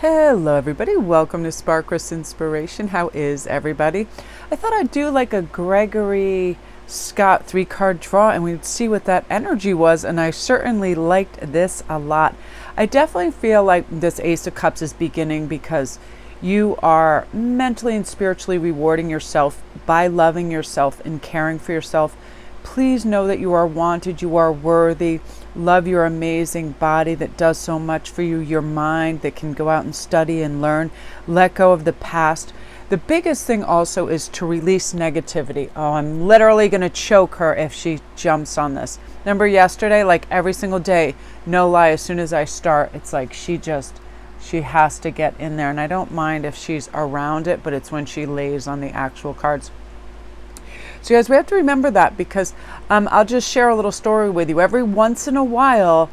Hello everybody, welcome to Sparkress Inspiration. How is everybody? I thought I'd do like a Gregory Scott 3-card draw and we'd see what that energy was, and I certainly liked this a lot. I definitely feel like this Ace of Cups is beginning because you are mentally and spiritually rewarding yourself by loving yourself and caring for yourself. Please know that you are wanted, you are worthy. Love your amazing body that does so much for you, your mind that can go out and study and learn. Let go of the past. The biggest thing also is to release negativity. Oh, I'm literally going to choke her if she jumps on this. Remember yesterday, like every single day, no lie, as soon as I start, it's like she has to get in there. And I don't mind if she's around it, but it's when she lays on the actual cards. So guys, we have to remember that because I'll just share a little story with you. Every once in a while,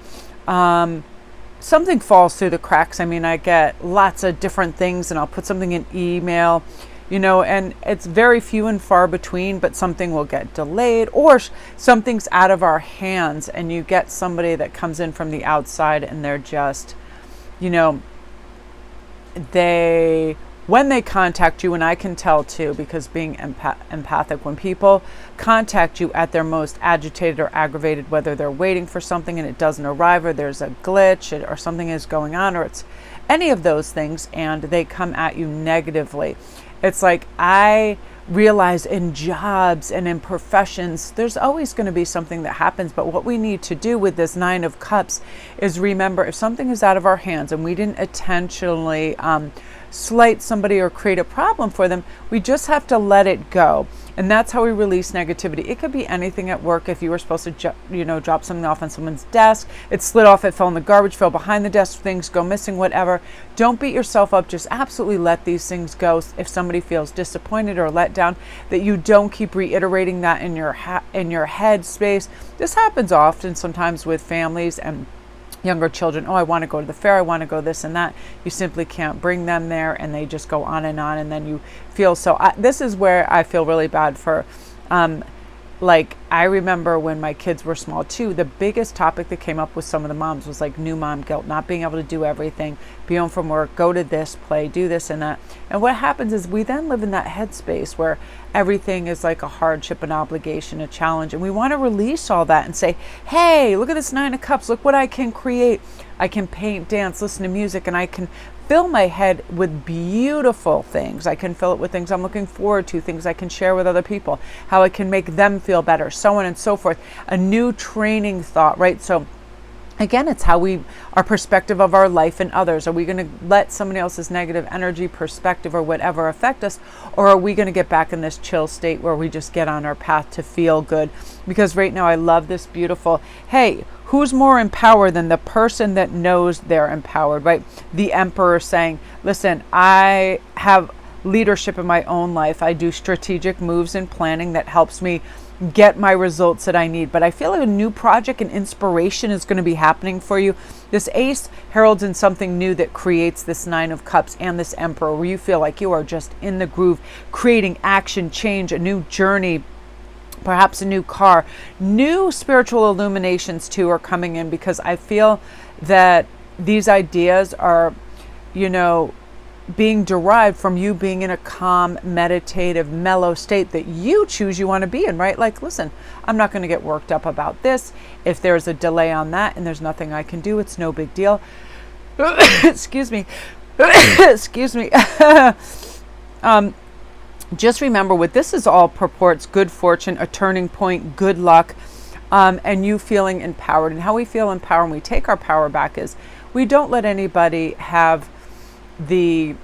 something falls through the cracks. I mean, I get lots of different things and I'll put something in email, and it's very few and far between, but something will get delayed or something's out of our hands and you get somebody that comes in from the outside and they're just, when they contact you, and I can tell too, because being empathic, when people contact you at their most agitated or aggravated, whether they're waiting for something and it doesn't arrive, or there's a glitch or something is going on, or it's any of those things, and they come at you negatively. It's like I realize in jobs and in professions, there's always going to be something that happens. But what we need to do with this Nine of Cups is remember, if something is out of our hands and we didn't intentionally slight somebody or create a problem for them, we just have to let it go. And that's how we release negativity. It could be anything at work. If you were supposed to drop something off on someone's desk, it slid off, it fell in the garbage, fell behind the desk, things go missing, whatever. Don't beat yourself up. Just absolutely let these things go. If somebody feels disappointed or let down, that you don't keep reiterating that in your head space. This happens often sometimes with families and younger children. Oh, I want to go to the fair, I want to go this and that. You simply can't bring them there, and they just go on, and then you feel so. This is where I feel really bad for. Like I remember when my kids were small too, the biggest topic that came up with some of the moms was like new mom guilt, not being able to do everything, be home from work, go to this, play, do this and that. And what happens is we then live in that headspace where everything is like a hardship, an obligation, a challenge. And we want to release all that and say, hey, look at this Nine of Cups. Look what I can create. I can paint, dance, listen to music, and I can fill my head with beautiful things. I can fill it with things I'm looking forward to, things I can share with other people, how I can make them feel better, so on and so forth. A new training thought, right? So again, it's how our perspective of our life and others. Are we going to let somebody else's negative energy, perspective, or whatever affect us? Or are we going to get back in this chill state where we just get on our path to feel good? Because right now I love this beautiful, hey, who's more empowered than the person that knows they're empowered, right? The Emperor saying, listen, I have leadership in my own life. I do strategic moves and planning that helps me get my results that I need. But I feel like a new project and inspiration is going to be happening for you. This Ace heralds in something new that creates this Nine of Cups and this Emperor, where you feel like you are just in the groove, creating action, change, a new journey, perhaps a new car. New spiritual illuminations too are coming in, because I feel that these ideas are, being derived from you being in a calm, meditative, mellow state that you choose you want to be in, right? Like, listen, I'm not going to get worked up about this. If there's a delay on that and there's nothing I can do, it's no big deal. Excuse me. Excuse me. Just remember, what this is all purports good fortune, a turning point, good luck, and you feeling empowered. And how we feel empowered when we take our power back is we don't let anybody have the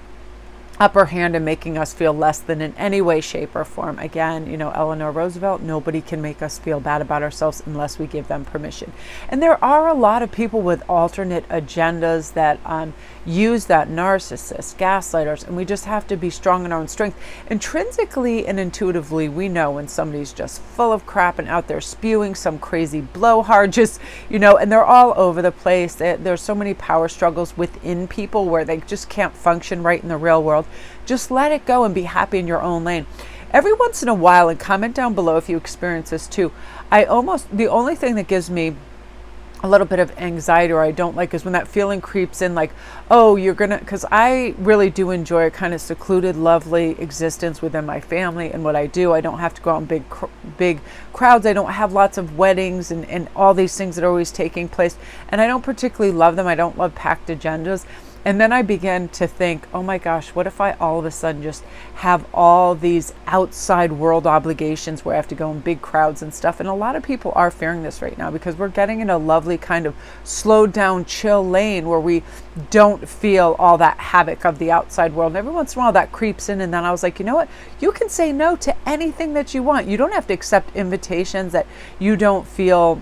upper hand in making us feel less than in any way, shape, or form. Again, Eleanor Roosevelt, nobody can make us feel bad about ourselves unless we give them permission. And there are a lot of people with alternate agendas that use that, narcissists, gaslighters, and we just have to be strong in our own strength. Intrinsically and intuitively, we know when somebody's just full of crap and out there spewing some crazy blowhard, and they're all over the place. There's so many power struggles within people where they just can't function right in the real world. Just let it go and be happy in your own lane. Every once in a while, and comment down below if you experience this too, the only thing that gives me a little bit of anxiety or I don't like is when that feeling creeps in, like, oh, you're gonna, because I really do enjoy a kind of secluded, lovely existence within my family and what I do. I don't have to go out in big crowds. I don't have lots of weddings and all these things that are always taking place. And I don't particularly love them. I don't love packed agendas. And then I began to think, oh my gosh, what if I all of a sudden just have all these outside world obligations where I have to go in big crowds and stuff? And a lot of people are fearing this right now because we're getting in a lovely kind of slowed down, chill lane where we don't feel all that havoc of the outside world. And every once in a while that creeps in. And then I was like, you know what? You can say no to anything that you want. You don't have to accept invitations that you don't feel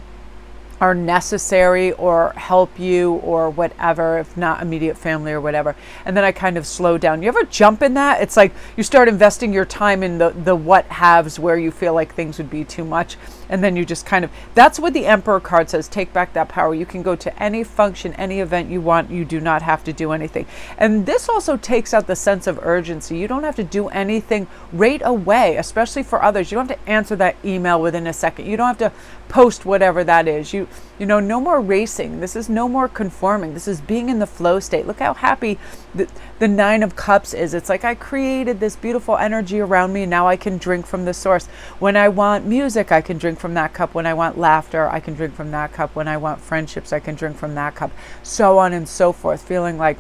are necessary or help you or whatever, if not immediate family or whatever. And then I kind of slow down. You ever jump in that? It's like you start investing your time in the what haves where you feel like things would be too much. And then you just kind of, that's what the Emperor card says, take back that power. You can go to any function, any event you want. You do not have to do anything. And this also takes out the sense of urgency. You don't have to do anything right away, especially for others. You don't have to answer that email within a second. You don't have to post whatever that is. You know, no more racing. This is no more conforming. This is being in the flow state. Look how happy the Nine of Cups is. It's like I created this beautiful energy around me and now I can drink from the source. When I want music, I can drink from that cup. When I want laughter, I can drink from that cup. When I want friendships, I can drink from that cup. So on and so forth. Feeling like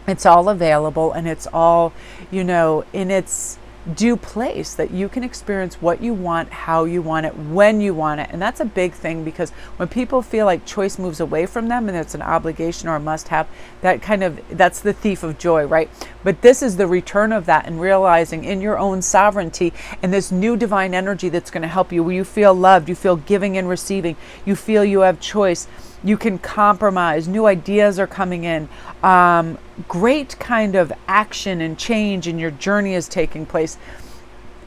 it's all available and it's all, you know, in its due place, that you can experience what you want, how you want it, when you want it. And that's a big thing, because when people feel like choice moves away from them and it's an obligation or a must have, that's the thief of joy, right? But this is the return of that, and realizing in your own sovereignty and this new divine energy that's going to help you, where you feel loved, you feel giving and receiving, you feel you have choice, you can compromise, new ideas are coming in, great kind of action and change in your journey is taking place.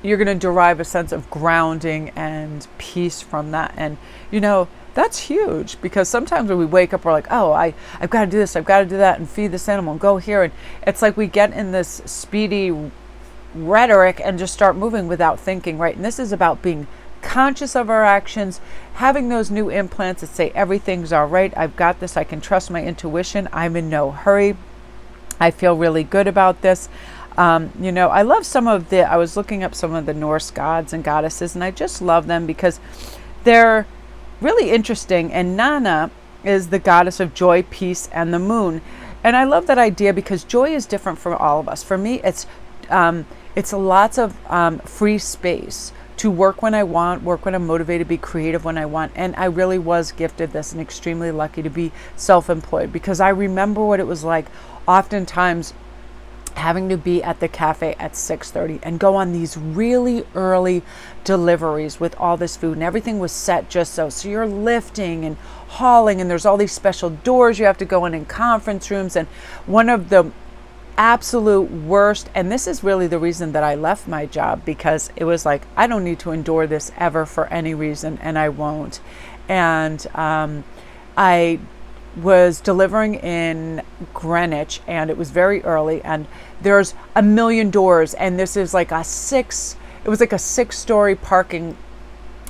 You're going to derive a sense of grounding and peace from that. And, you know, that's huge, because sometimes when we wake up, we're like, oh, I've got to do this, I've got to do that, and feed this animal and go here. And it's like we get in this speedy rhetoric and just start moving without thinking, right? And this is about being conscious of our actions, having those new implants that say everything's all right, I've got this, I can trust my intuition, I'm in no hurry, I feel really good about this. You know, I love I was looking up some of the Norse gods and goddesses, and I just love them because they're really interesting. And Nana is the goddess of joy, peace, and the moon. And I love that idea because joy is different for all of us. For me, it's lots of free space to work when I want, work when I'm motivated, be creative when I want. And I really was gifted this and extremely lucky to be self-employed, because I remember what it was like oftentimes having to be at the cafe at 6:30 and go on these really early deliveries with all this food, and everything was set just so you're lifting and hauling, and there's all these special doors you have to go in conference rooms. And one of the absolute worst, and this is really the reason that I left my job, because it was like, I don't need to endure this ever for any reason, and I won't. And I was delivering in Greenwich, and it was very early, and there's a million doors, and this is like it was like a 6-story parking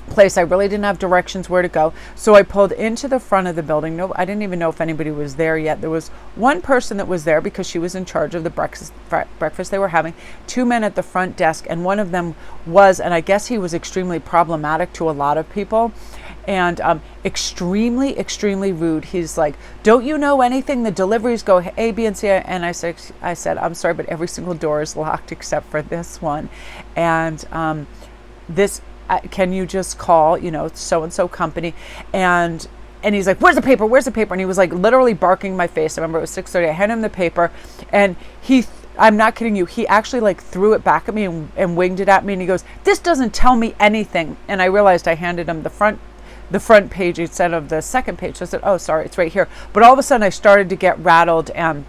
place. I really didn't have directions where to go, so I pulled into the front of the building. No, I didn't even know if anybody was there yet. There was one person that was there because she was in charge of the breakfast they were having, 2 men at the front desk, and one of them was, and I guess he was extremely problematic to a lot of people, and extremely rude. He's like, don't you know anything? The deliveries go A, B, and C. And I said, I'm sorry, but every single door is locked except for this one. And this, can you just call, you know, so-and-so company? And he's like, where's the paper? Where's the paper? And he was like literally barking in my face. I remember it was 6:30. I handed him the paper, and I'm not kidding you, he actually like threw it back at me and winged it at me. And he goes, this doesn't tell me anything. And I realized I handed him the front page instead of the second page. So I said, oh, sorry, it's right here. But all of a sudden I started to get rattled, and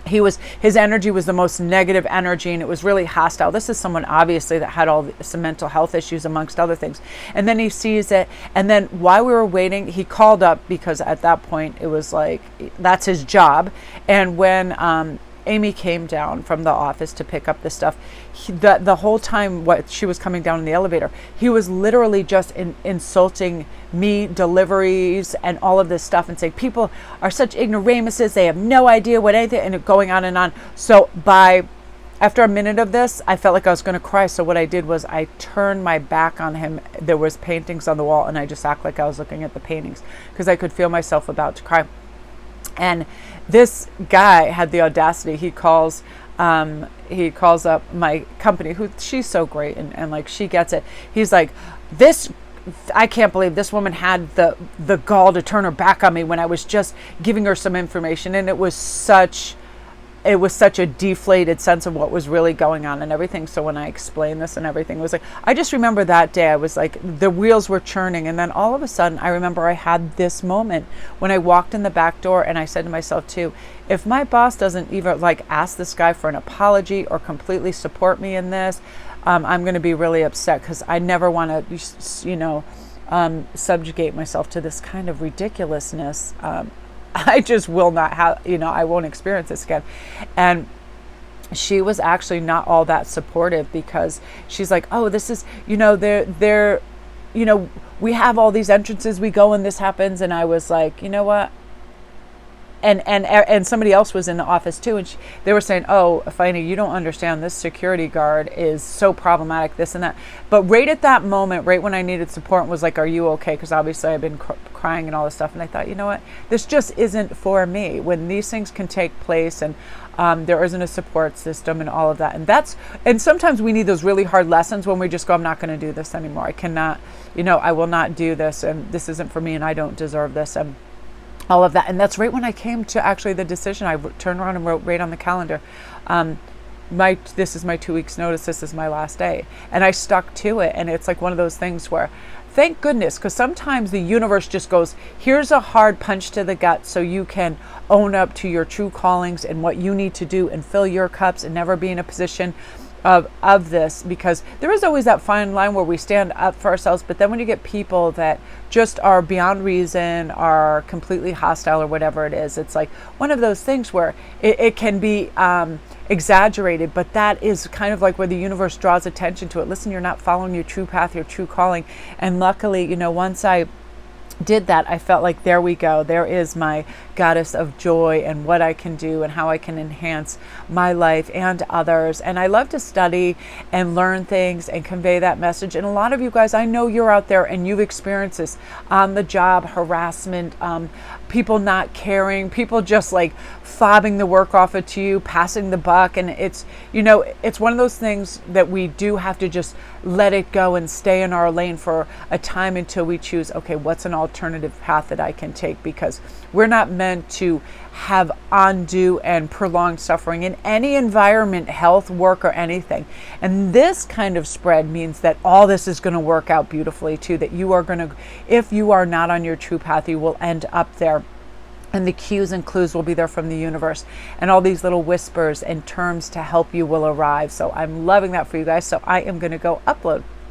his energy was the most negative energy, and it was really hostile. This is someone obviously that had some mental health issues amongst other things. And then he sees it, and then while we were waiting, he called up, because at that point it was like, that's his job. And when Amy came down from the office to pick up the stuff. The whole time what she was coming down in the elevator, he was literally just insulting me, deliveries, and all of this stuff, and saying people are such ignoramuses, they have no idea what anything, and going on and on. So after a minute of this, I felt like I was going to cry. So what I did was I turned my back on him. There was paintings on the wall, and I just acted like I was looking at the paintings because I could feel myself about to cry. And this guy had the audacity. He calls up my company, who she's so great, and like she gets it. He's like, I can't believe this woman had the gall to turn her back on me when I was just giving her some information. And it was such a deflated sense of what was really going on and everything. So when I explained this and everything, it was like, I just remember that day, I was like, the wheels were churning. And then all of a sudden, I remember I had this moment when I walked in the back door, and I said to myself too, if my boss doesn't even like ask this guy for an apology or completely support me in this, I'm going to be really upset, because I never want to, subjugate myself to this kind of ridiculousness. I just will not have, I won't experience this again. And she was actually not all that supportive, because she's like, oh, this is, they're, we have all these entrances, we go and this happens. And I was like, you know what? And somebody else was in the office too, and they were saying, oh, Fanny, you don't understand, this security guard is so problematic, this and that. But right at that moment, right when I needed support, was like, are you okay? Because obviously I've been crying and all this stuff, and I thought, you know what, this just isn't for me. When these things can take place, and there isn't a support system and all of that, and sometimes we need those really hard lessons when we just go, I'm not going to do this anymore. I cannot, I will not do this, and this isn't for me, and I don't deserve this, and all of that. And that's right when I came to actually the decision. I turned around and wrote right on the calendar, this is my 2 weeks notice, this is my last day. And I stuck to it. And it's like one of those things where, thank goodness, because sometimes the universe just goes, here's a hard punch to the gut so you can own up to your true callings and what you need to do and fill your cups and never be in a position of this, because there is always that fine line where we stand up for ourselves. But then when you get people that just are beyond reason, are completely hostile or whatever it is, it's like one of those things where it can be exaggerated, but that is kind of like where the universe draws attention to it. Listen, you're not following your true path, your true calling. And luckily, once I did that, I felt like, there we go, there is my goddess of joy and what I can do and how I can enhance my life and others. And I love to study and learn things and convey that message. And a lot of you guys, I know you're out there and you've experienced this on the job, harassment, people not caring, people just like fobbing the work off it to you, passing the buck. And it's, it's one of those things that we do have to just let it go and stay in our lane for a time until we choose, okay, what's an alternative path that I can take? Because we're not meant to have undue and prolonged suffering in any environment, health, work, or anything. And this kind of spread means that all this is going to work out beautifully too, that you are going to, if you are not on your true path, you will end up there. And the cues and clues will be there from the universe, and all these little whispers and terms to help you will arrive. So I'm loving that for you guys. So I am going to go upload